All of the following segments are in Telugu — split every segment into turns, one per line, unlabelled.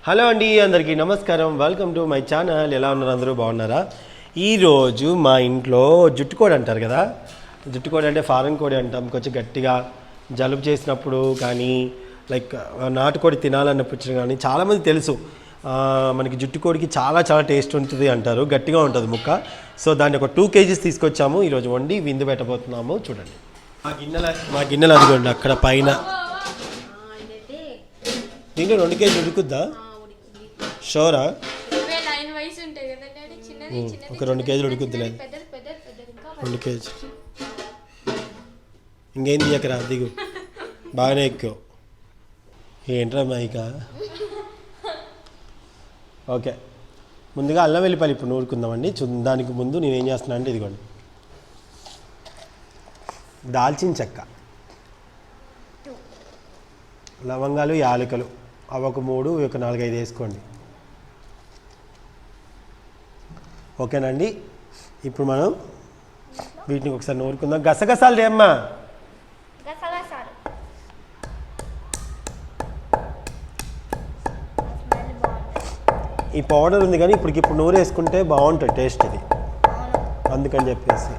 హలో అండి, అందరికీ నమస్కారం. Welcome to my channel. ఎలా ఉన్నారు? అందరూ బాగున్నారా? ఈరోజు మా ఇంట్లో జుట్టుకోడి అంటారు కదా, జుట్టుకోడి అంటే ఫారెన్ కోడి అంటాం. కొంచెం గట్టిగా జలుబు చేసినప్పుడు కానీ లైక్ నాటుకోడి తినాలన్నప్పుడు కానీ చాలామంది తెలుసు మనకి జుట్టుకోడికి చాలా చాలా టేస్ట్ ఉంటుంది అంటారు, గట్టిగా ఉంటుంది ముక్క. సో దాన్ని ఒక 2 kgs తీసుకొచ్చాము. ఈరోజు వండి విందు పెట్టబోతున్నాము. చూడండి మా గిన్నెలు అదిగోండి అక్కడ పైన. దీంట్లో 2 kg ఉడుకుద్దా? షోరా? ఒక 2 kg ఉడుకుద్ది. 2 kg ఇంకేం తీయకరా, దిగు. బాగానే ఎక్కువ ఏంట్రా మైక. ఓకే, ముందుగా అల్లం వెల్లిపాయలు ఇప్పుడు నూరుకుందామండి. దానికి ముందు నేనేం చేస్తున్నా అంటే ఇదిగోండి దాల్చిన చెక్క, లవంగాలు, యాలకులు అవి ఒక 3, ఒక 4, 5 వేసుకోండి. ఓకేనండి. ఇప్పుడు మనం వీటిని ఒకసారి నూరుకుందాం. గసగసాలు ఏమ్మా? ఈ పౌడర్ ఉంది కానీ ఇప్పుడు నూరు వేసుకుంటే బాగుంటుంది టేస్ట్ ఇది, అందుకని చెప్పేసి.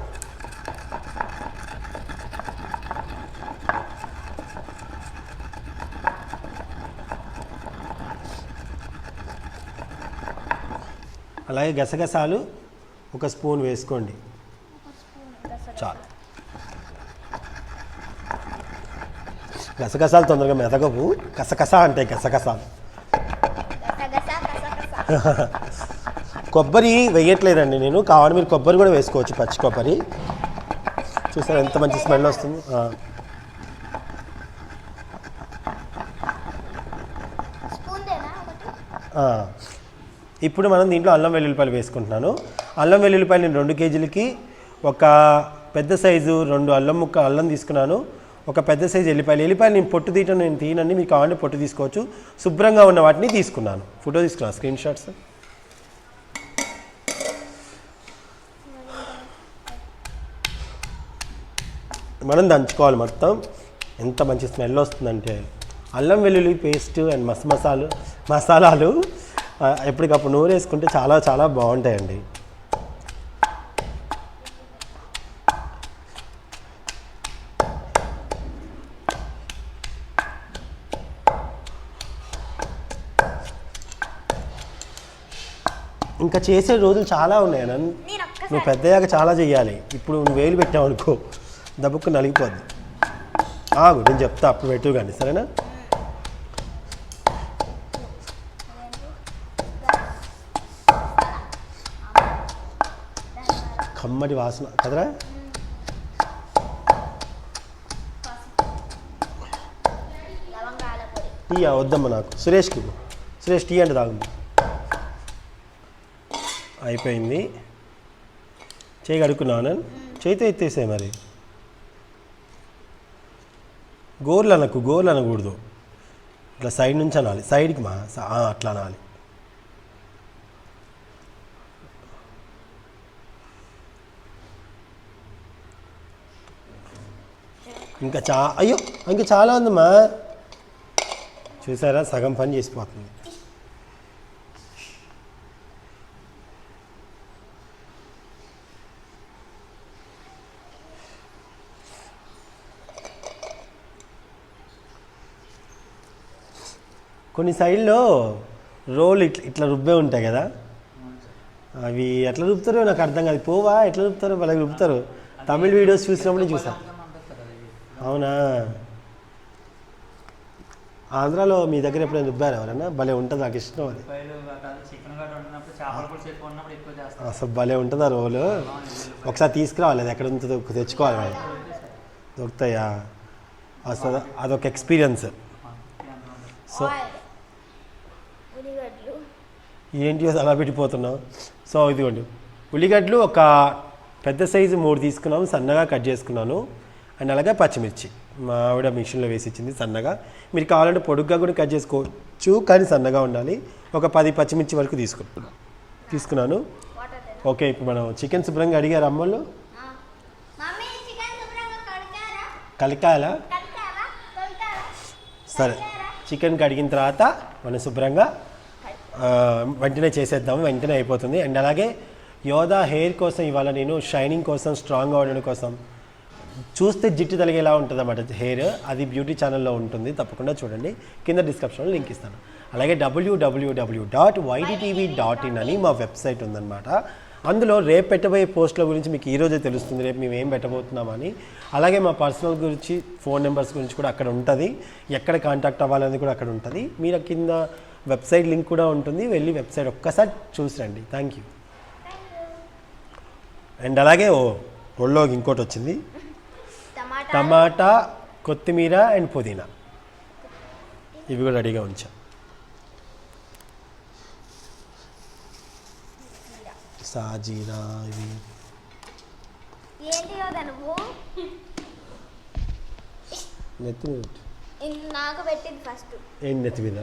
అలాగే గసగసాలు 1 స్పూన్ వేసుకోండి చాలు. గసగసాలు తొందరగా మెదగవు, కసకస అంటే గసగసాలు. కొబ్బరి వేయట్లేదండి నేను, కావాలి మీరు కొబ్బరి కూడా వేసుకోవచ్చు, పచ్చి కొబ్బరి. చూసారా ఎంత మంచి స్మెల్ వస్తుంది. ఇప్పుడు మనం దీంట్లో అల్లం వెల్లుల్లిపాయలు వేసుకుంటున్నాను. అల్లం వెల్లుల్లిపాయలు నేను 2 kgలకి ఒక పెద్ద సైజు 2 అల్లం తీసుకున్నాను. ఒక పెద్ద సైజు ఎల్లిపాయలు నేను పొట్టు తీయటం నేను తీయనండి, మీకు కావాలంటే పొట్టు తీసుకోవచ్చు. శుభ్రంగా ఉన్న వాటిని తీసుకున్నాను, ఫోటో తీసుకున్నాను, స్క్రీన్ షాట్స్. మనం దంచుకోవాలి మొత్తం. ఎంత మంచి స్మెల్ వస్తుందంటే అల్లం వెల్లుల్లి పేస్ట్ అండ్ మసాలాలు ఎప్పటికప్పుడు నూరు వేసుకుంటే చాలా చాలా బాగుంటాయండి. ఇంకా చేసే రోజులు చాలా ఉన్నాయి. నువ్వు పెద్దయ్యాక చాలా చెయ్యాలి. ఇప్పుడు నువ్వు వేలు పెట్టావు అనుకో దబ్బుకు నలిగిపోద్ది. ఆగు, నేను చెప్తా, అప్పుడు పెట్టు కానీ, సరేనా? కమ్మటి వాసన కదరా. టీ వద్దమ్మా నాకు, సురేష్ టీ అంటే తాగు. అయిపోయింది. చేయి కడుక్కున్నాను, చేయితో ఎత్తేసాయి. మరి గోర్లు అనకూడదు, ఇట్లా సైడ్ నుంచి అనాలి, సైడ్కి అట్లా అనాలి. ఇంకా చాలా ఉందమ్మా. చూసారా, సగం పని చేసిపోతుంది. కొన్ని సైడ్లో రోల్ ఇట్లా రుబ్బే ఉంటాయి కదా, అవి ఎట్లా రుబ్బుతారో నాకు అర్థం కాదు. పోవా ఎట్లా రుబ్బుతారో వాళ్ళకి రుబ్బుతారు. తమిళ వీడియోస్ చూసినప్పుడు చూసా. అవునా? ఆంధ్రాలో మీ దగ్గర ఎప్పుడైనా రుబ్బారు ఎవరన్నా? భలే ఉంటుంది, నాకు ఇష్టం అది. అసలు భలే ఉంటుంది ఆ రోలు. ఒకసారి తీసుకురావాలి, అది ఎక్కడ ఉంటుందో తెచ్చుకోవాలి. దొరుకుతాయా? అసలు అదొక ఎక్స్పీరియన్స్. సో ఏంటి అలా పెట్టిపోతున్నావు? సో ఇదిగోండి ఉల్లిగడ్డలు ఒక పెద్ద సైజు 3 తీసుకున్నాము, సన్నగా కట్ చేసుకున్నాను. అండ్ అలాగే పచ్చిమిర్చి మా ఆవిడ మిషన్లో వేసి ఇచ్చింది సన్నగా. మీరు కావాలంటే పొడుగ్గా కూడా కట్ చేసుకోవచ్చు, కానీ సన్నగా ఉండాలి. ఒక 10 పచ్చిమిర్చి వరకు తీసుకున్నాను. ఓకే, ఇప్పుడు మనం చికెన్ శుభ్రంగా అడిగారు అమ్మలు. కలికాలా? సరే, చికెన్ కడిగిన తర్వాత మనం శుభ్రంగా వెంటనే చేసేద్దాము, వెంటనే అయిపోతుంది. అండ్ అలాగే యోధా హెయిర్ కోసం ఇవాళ నేను షైనింగ్ కోసం, స్ట్రాంగ్ అవ్వడం కోసం, చూస్తే జిట్టు తలిగేలా ఉంటుంది అన్నమాట హెయిర్, అది బ్యూటీ ఛానల్లో ఉంటుంది, తప్పకుండా చూడండి. కింద డిస్క్రిప్షన్లో లింక్ ఇస్తాను. అలాగే www.ydtv.in అని మా వెబ్సైట్ ఉందన్నమాట. అందులో రేపు పెట్టబోయే పోస్టుల గురించి మీకు ఈరోజే తెలుస్తుంది, రేపు మేము ఏం పెట్టబోతున్నామని. అలాగే మా పర్సనల్ గురించి, ఫోన్ నెంబర్స్ గురించి కూడా అక్కడ ఉంటుంది, ఎక్కడ కాంటాక్ట్ అవ్వాలని కూడా అక్కడ ఉంటుంది. మీరు కింద వెబ్సైట్ లింక్ కూడా ఉంటుంది, వెళ్ళి వెబ్సైట్ ఒక్కసారి చూసి రండి. Thank you. అండ్ అలాగే ఒళ్ళో ఇంకోటి వచ్చింది, టమాటా, కొత్తిమీర అండ్ పుదీనా, ఇవి కూడా రెడీగా ఉంచాం. సాజీరా ఇవి నెత్తి మీద
నాకు పెట్టింది ఫస్ట్.
ఏం నెత్తి మీద?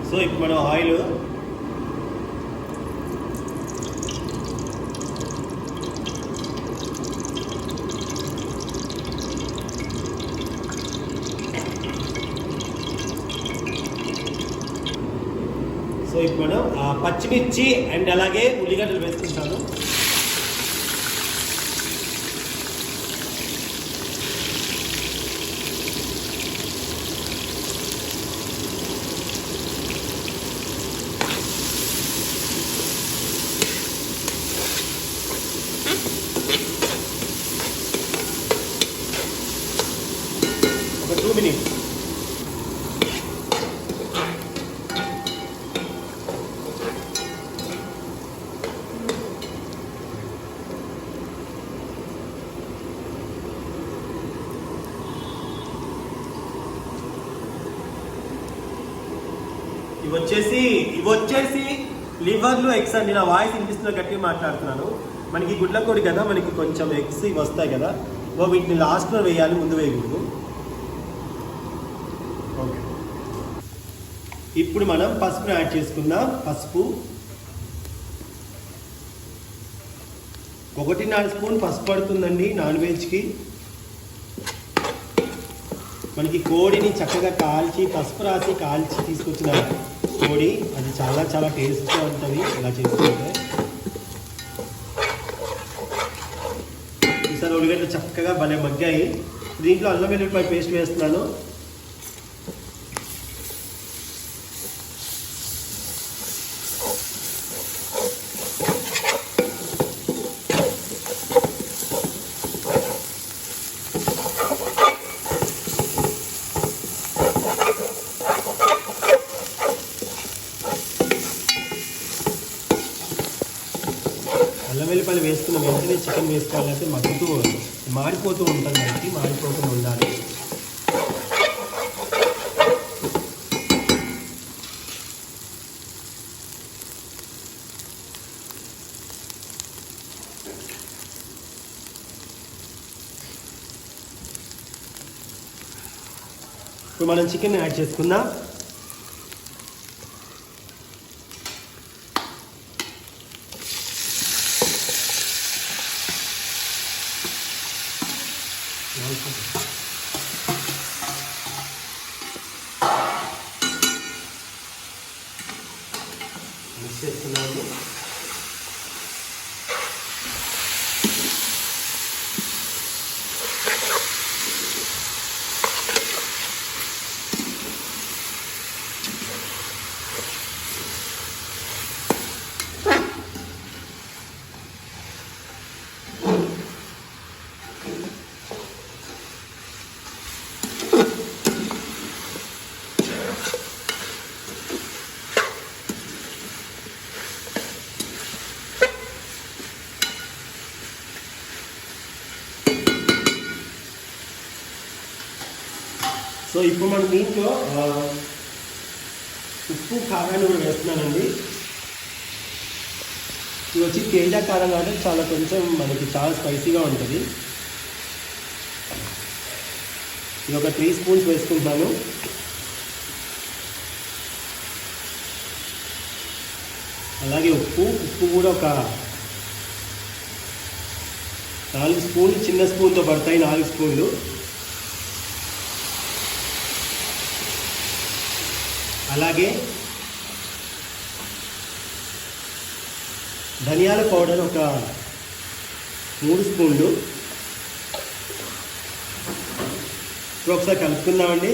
సో ఇప్పుడు మనం ఆయిల్ సో ఇప్పుడు మనం పచ్చిమిర్చి అండ్ అలాగే ఉల్లిగడ్డలు వేసుకుంటాను. ఒక 2 minutes. ఇవి వచ్చేసి లివర్లు, ఎగ్స్ అండి. నా వాయిస్ వినిపిస్తున్న గట్టిగా మాట్లాడుతున్నాను. మనకి గుడ్ల కోడి కదా, మనకి కొంచెం ఎగ్స్ ఇవి వస్తాయి కదా, వీటిని లాస్ట్లో వేయాలి, ముందు వేయకూడదు. ఓకే, ఇప్పుడు మనం పసుపును యాడ్ చేసుకుందాం. పసుపు 1.5 స్పూన్ పసుపు పడుతుందండి నాన్ వెజ్కి. మనకి కోడిని చక్కగా కాల్చి, పసుపు రాసి కాల్చి తీసుకొచ్చిన కోడి, అది చాలా చాలా టేస్ట్గా ఉంటుంది ఇలా చేసుకుంటే. ఈసారి ఉల్లిగడ్డలు చక్కగా భలే మగ్గాయి. దీంట్లో అల్లం వెల్లుల్లిపాయ పేస్ట్ వేస్తున్నాను. అల్లం వెల్లిపాయలు వేసుకున్న వెంటనే చికెన్ వేసుకోవాలంటే మగ్గుతూ మాడిపోతూ ఉంటుంది, మనకి మాడిపోకుండా ఉండాలి. ఇప్పుడు మనం చికెన్ యాడ్ చేసుకుందాం. మిక్స్ చేస్తున్నాము. సో ఇప్పుడు మనం దీంట్లో ఉప్పు, కారాన్ని కూడా వేస్తున్నానండి. ఇది వచ్చి తేజా కారం కాబట్టి చాలా కొంచెం మనకి చాలా స్పైసీగా ఉంటుంది. ఇది ఒక 3 స్పూన్స్ వేసుకుంటున్నాను. అలాగే ఉప్పు కూడా ఒక 4 స్పూన్లు, చిన్న స్పూన్తో పడతాయి 4 స్పూన్లు. అలాగే ధనియాల పౌడర్ ఒక 3 స్పూన్లు. ఇప్పుడు ఒకసారి కలుపుకుందామండి.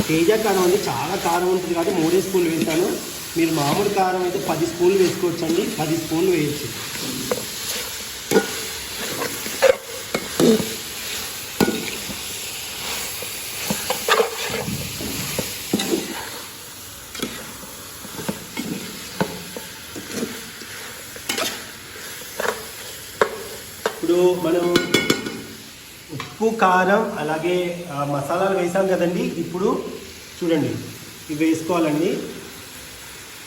తేజ కారం అంటే చాలా కారం ఉంటుంది కాబట్టి 3 స్పూన్లు వేసాను. మీరు మామూలు కారం అయితే 10 స్పూన్లు వేసుకోవచ్చండి. 10 స్పూన్లు వేయచ్చు. ఇప్పుడు మనం ఉప్పు కారం అలాగే మసాలాలు వేసాం కదండి. ఇప్పుడు చూడండి ఇవి వేసుకోవాలండి.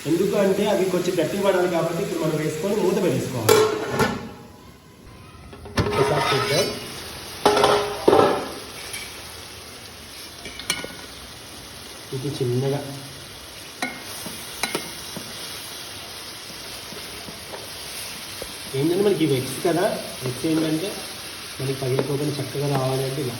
ఎందుకు అంటే అవి కొంచెం గట్టిగా పడాలి కాబట్టి ఇప్పుడు మనం వేసుకొని మూత వేసుకోవాలి. ఒకసారి చూద్దాం. ఇది చిన్నగా ఏంటంటే మనకి ఇవి ఎగ్స్ కదా, ఎగ్స్ ఏంటంటే మనకి పగిలిపోకుండా చక్కగా రావాలి అంటే ఇలా.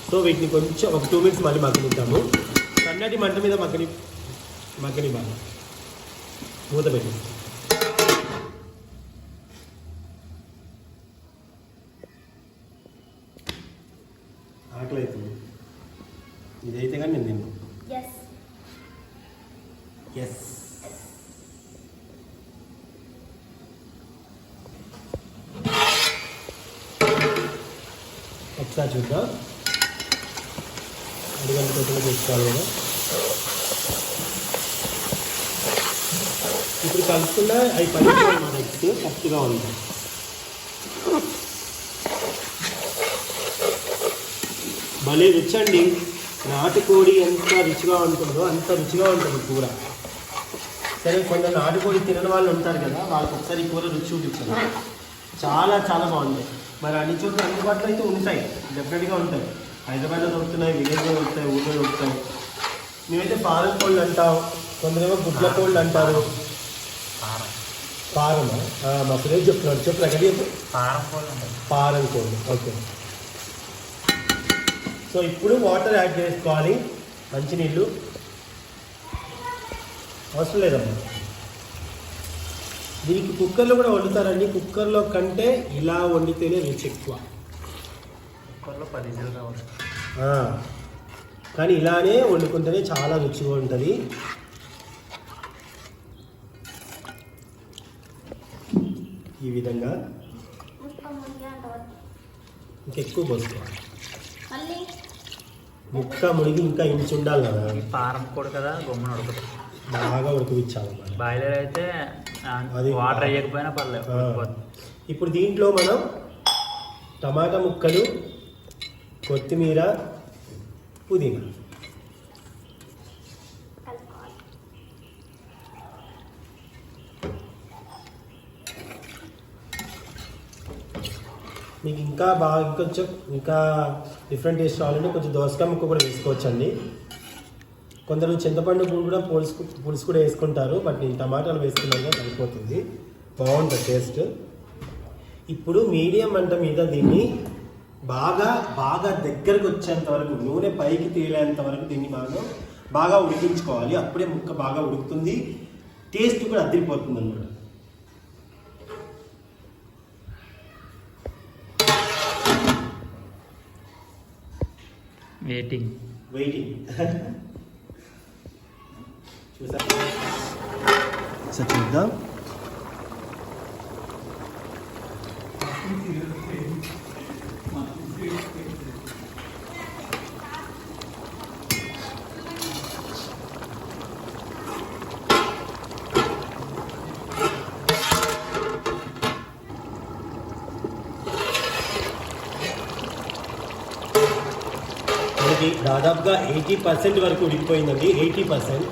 సో వీటిని కొంచెం ఒక 2 మినిట్స్ మళ్ళీ మగ్గనిద్దాము. సన్నటి మంట మీద మగ్గని బాగా మూత పెట్టి. ఆకలి అవుతుంది. ఇదైతే కానీ నేను తిన్నాను. ఎస్ ఒకసారి చూద్దాం. అడిగంట కొత్తగా చేసుకోవాలి కదా. ఇప్పుడు కలుపుకున్న అవి పడిపోయి మన ఎగ్స్ కరెక్ట్గా ఉంది. భలే రుచి అండి. నాటుకోడి ఎంత రుచిగా ఉంటుందో అంత రుచిగా ఉంటుంది కూర. సరే కొందరు నాటుకోడి తినని వాళ్ళు ఉంటారు కదా, వాళ్ళకి ఒకసారి ఈ కూర రుచి చూపించాలి. చాలా చాలా బాగుంది. మరి అన్ని చోట్ల అందుబాటులో అయితే ఉంటాయి, డెఫినెట్గా ఉంటాయి. హైదరాబాద్లో దొరుకుతున్నాయి, విలేజ్లో దొరుకుతాయి, ఊళ్ళో దొరుకుతాయి. మేమైతే పారం కోళ్ళు అంటాం, కొందరేమో గుడ్ల కోళ్ళు అంటారు. పారం మా పిల్లలు చెప్తున్నాడు. చెప్పు ఎక్కడ చెప్పు. పారం కోళ్ళు. ఓకే. సో ఇప్పుడు వాటర్ యాడ్ చేసుకోవాలి. మంచినీళ్ళు అవసరం లేదమ్మా. దీనికి కుక్కర్లో కూడా వండుతారండి. కుక్కర్లో కంటే ఇలా వండితేనే రుచి ఎక్కువ. కుక్కర్లో 10 విజిల్ రావాలి. కానీ ఇలానే వండుకుంటేనే చాలా రుచిగా ఉంటుంది. ఈ విధంగా ఇంకెక్కువ పోసుకోవాలి. ముక్క ముడిగి ఇంకా ఇంచు ఉండాలి కదా.
పారం కూడా కదా గమ్మున ఉడుకుతుంది.
బాగా ఉడికించాలి.
బాయిలర్ అయితే అది వాటర్ వేయకపోయినా పర్లేదు.
ఇప్పుడు దీంట్లో మనం టమాటా ముక్కలు, కొత్తిమీర, పుదీనా మీకు ఇంకా బాగా ఇంకొంచెం ఇంకా డిఫరెంట్ టేస్ట్ రావాలంటే కొంచెం దోసకాయ ముక్క కూడా వేసుకోవచ్చండి. కొందరు చింతపండు కూడా పులుసు కూడా వేసుకుంటారు. బట్ నేను టమాటాలు వేసుకున్నాక సరిపోతుంది, బాగుంటుంది టేస్ట్. ఇప్పుడు మీడియం మంట మీద దీన్ని బాగా బాగా దగ్గరకు వచ్చేంత వరకు, నూనె పైకి తేలేంత వరకు దీన్ని బాగా ఉడికించుకోవాలి. అప్పుడే ముక్క బాగా ఉడుకుతుంది, టేస్ట్ కూడా అదిరిపోతుంది అన్నమాట.
వెయిటింగ్
చూసా. సో చూద్దాం. మనకి దాదాపుగా 80% వరకు ఉడికిపోయిందండి, 80%.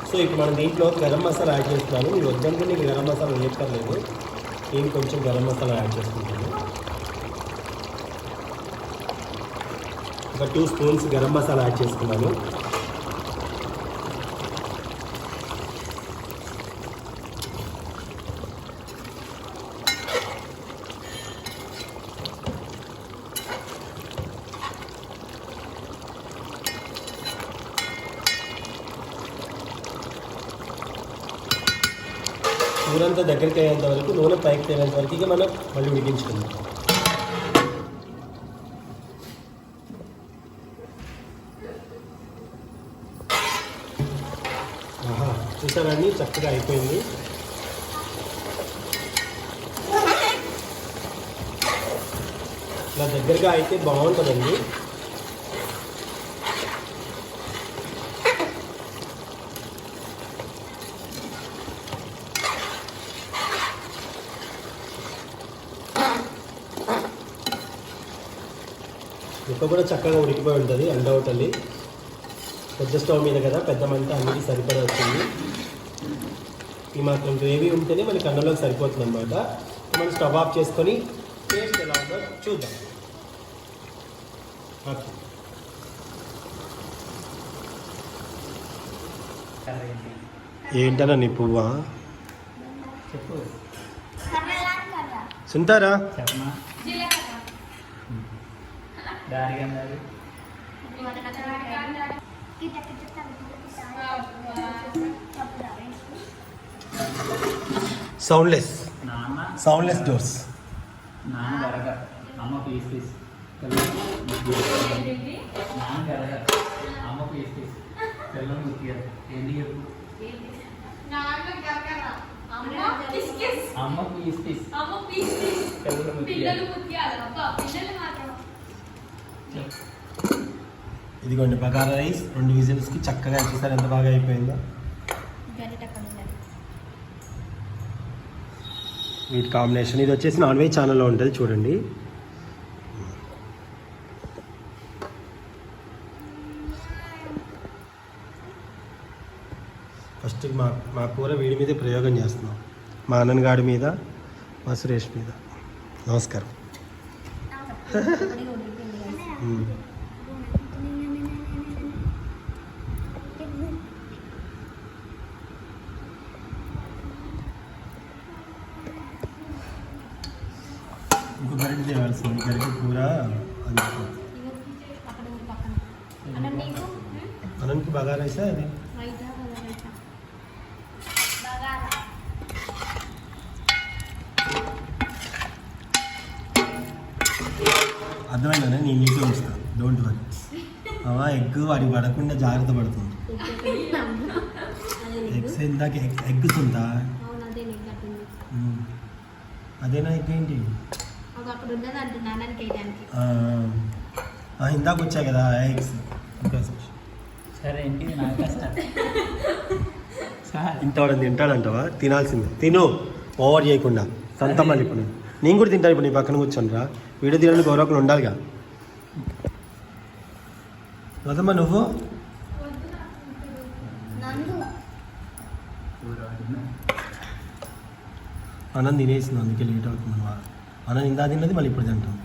సో ఇప్పుడు మనం దీంట్లో గరం మసాలా యాడ్ చేస్తున్నాను. మీరు వద్దనుకుంటే గరం మసాలా వేయక్కర్లేదు, నేను కొంచెం గరం మసాలా యాడ్ చేసుకుంటాను. ఒక 2 స్పూన్స్ గరం మసాలా యాడ్ చేసుకున్నాను. కూరంతా దగ్గరికి అయ్యేంత వరకు, నూనె పైకి తేలేంత వరకు ఇక మనం మళ్ళీ ఉడికించుకుందాం. చూసారండి, చక్కగా అయిపోయింది. ఇలా దగ్గరగా అయితే బాగుంటుందండి. ముక్క కూడా చక్కగా ఉడికిపోయి ఉంటుంది, అండవుతుంది. పెద్ద స్టవ్ మీద కదా, పెద్ద మంట అన్నిటి సరిపడా వచ్చింది. ఈ మాత్రం గ్రేవీ ఉంటేనే మనకి అన్నంలోకి సరిపోతుంది అనమాట. మనం స్టవ్ ఆఫ్ చేసుకొని టేస్ట్ ఎలా ఉందో చూద్దాం. ఓకే, ఏంటన్నా నీ పువ్వా?
చెప్పు.
సుంటారా?
చెప్పనా? దారిగా ఉన్నది.
సౌండ్లెస్
నాన్న
డోర్స్.
నాన్న బరగర్, అమ్మ పీస్ పీస్. నాన్న బరగర్, అమ్మ పీస్ పీస్. తెల్లం ముత్యాలు. ఏంటి చెప్పు? అమ్మ పీస్ పీస్. తెల్లం ముత్యాలు.
ఇదిగోండి బగారా రైస్ 2 విజిల్స్కి చక్కగా చూసారు ఎంత బాగా అయిపోయిందో. వీటి కాంబినేషన్ ఇది వచ్చేసి నాన్ వెజ్ ఛానల్లో ఉంటుంది, చూడండి. ఫస్ట్ మా కూర వీడి మీదే ప్రయోగం చేస్తున్నాం, మా అన్నగాడి మీద, మా సురేష్ మీద. నమస్కారం. ఇంకో గరిటె తేవాల్సింది, గరిటె కూర అనంకి బాగా రైసా అది. అర్థమైందనే, నేను నీకే ఉంచుతాను, డోంట్ వరీ. అవా ఎగ్ వాడికి పడకుండా జాగ్రత్త పడుతుంది. ఎగ్స్ ఇందాక ఎగ్స్ ఉందా? అదేనా ఎగ్ ఏంటి? ఇందాక వచ్చాయి కదా ఎగ్స్.
సరే ఏంటి నాకు కష్టం.
ఇంతవాడు తింటాడంటావా? తినాల్సిందే, తిను, ఓవర్ చేయకుండా. సంత మళ్ళీ ఇప్పుడు నేను కూడా తింటాను. ఇప్పుడు నీ పక్కన కూర్చొని రా, వీడియో తీయడానికి గౌరవకులు ఉండాలిగా. వదమ్మా నువ్వు. అన్నం తినేసింది, అందుకే లేట్ అవుతుంది. అన్నం ఇందా తిన్నది, మళ్ళీ ఇప్పుడు తింటాం.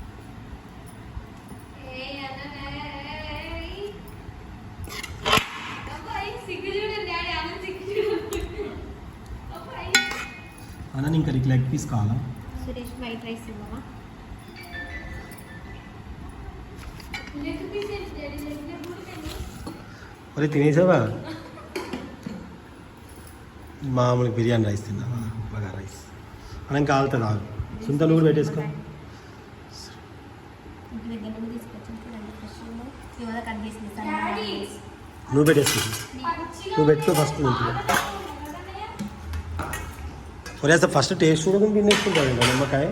అన్న ఇంకా నీకు లెగ్ పీస్ కావాలా?
సురేష్ వైట్ రైస్ ఇవ్వవా?
మరి తినేసావా? మామూలు బిర్యానీ రైస్ తిన్నావా? బగా రైస్ మనం కాలుతుంది. ఆగు, సొంత నువ్వు కూడా పెట్టేసుకో. నువ్వు పెట్టేసుకో, నువ్వు పెట్టుకో ఫస్ట్. ఒరే అసలు ఫస్ట్ టేస్ట్ చూడకుండా తినేసుకుంటాడు నిమ్మకాయ.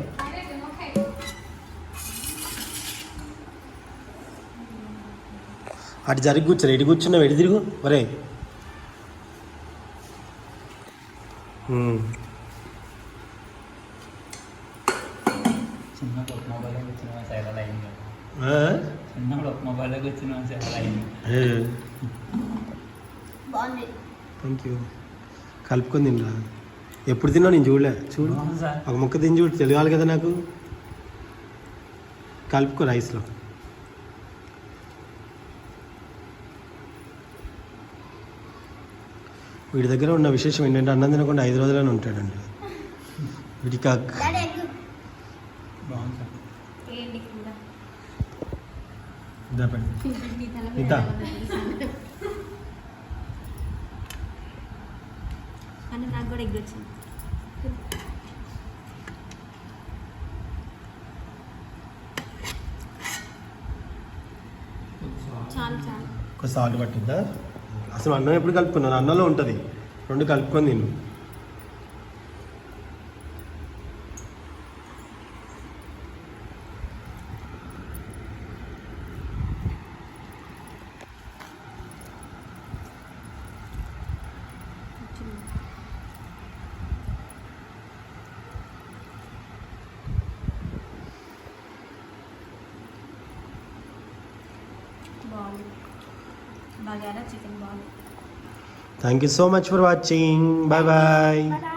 అటు జరిగి కూర్చోరు, ఎటు కూర్చున్నావు, ఎటు తిరుగు ఒరే.
చిన్న మొబైల్ చిన్న సైడ్ అయింది. చిన్నప్పుడు ఒక మొబైల్లోకి వచ్చిన చాలా అయింది.
బాగుంది.
Thank you. కలుపుకొని తినరా. ఎప్పుడు తిన్నావు నేను చూడలే. చూడు
అవును సార్.
ఒక ముక్క తిని చూడు, తెలియాలి కదా నాకు. కలుపుకో రైస్లో. వీడి దగ్గర ఉన్న విశేషం ఏంటంటే అన్నం తినకుండా 5 రోజులని ఉంటాడండి వీడికి.
Daddy egg.
బాగుంది సార్.
ఏంటి కూర? నీ తల మీద
ఇద్దా.
అంటే నాకు కూడా ఎగ్ వచ్చింది. చాలు చాలు.
ఒక సాల్ట్ పట్టిద్దా? అసలు అన్నం ఎప్పుడు కలుపుకున్నాను? అన్నంలో ఉంటుంది, 2 కలుపుకొని తిను.
బాగుంది. బగారా చికెన్ బాగుంది.
Thank you so much for watching. Bye bye.
Bye.